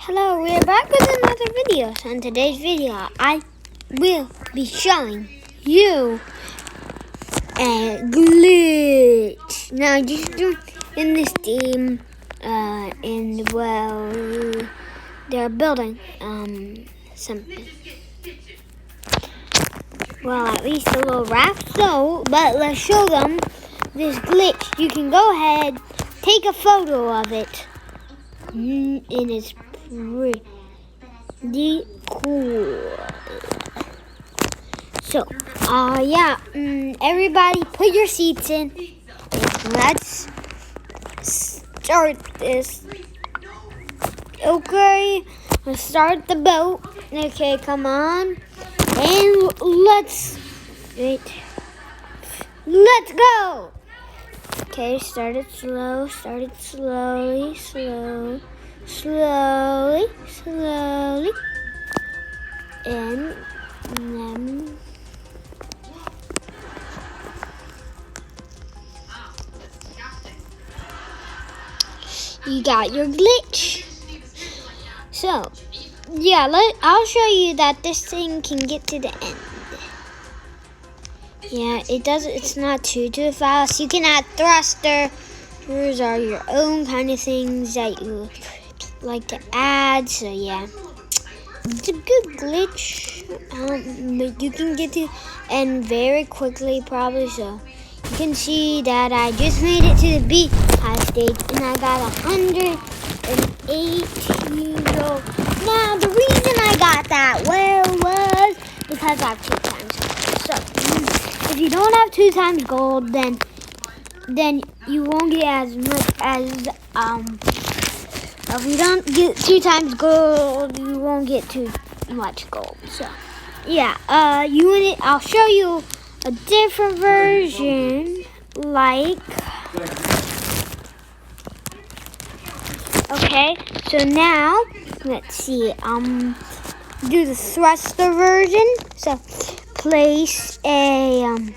Hello, we're back with another video. So in today's video, I will be showing you a glitch. Now, just in this team, they're building something. Well, at least a little raft. So, but let's show them this glitch. You can go ahead, take a photo of it, and it's pretty cool. So, everybody put your seats in. Let's start this. Okay, let's start the boat. Okay, come on. And let's go. Okay, start it slowly. And then you got your glitch. So, yeah, I'll show you that this thing can get to the end. Yeah, it's not too fast. You can add thrusters or your own kind of things that you like to add. So yeah, it's a good glitch. But you can get to end very quickly, probably. So you can see that I just made it to the beehive stage, and I got 118 gold. Now the reason I got that was because I have 2 times. So if you don't have 2 times gold, then you won't get as much as if you don't get 2 times gold, you won't get too much gold. So yeah, I'll show you a different version, like, okay, so now let's see, do the thruster version. So place a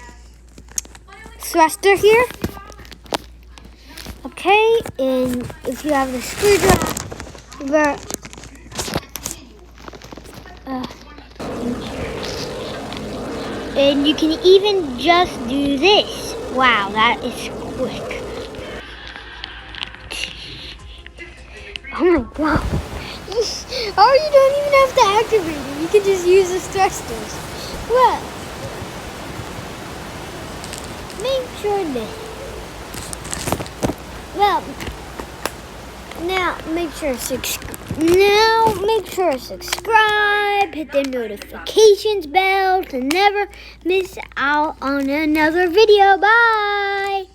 thruster here. Okay, and if you have the screwdriver, and you can even just do this. Wow, that is quick. Oh my god. Oh, you don't even have to activate it. You can just use the thrusters. Well, make sure this. Well, now make sure to subscribe, hit the notifications bell to never miss out on another video. Bye.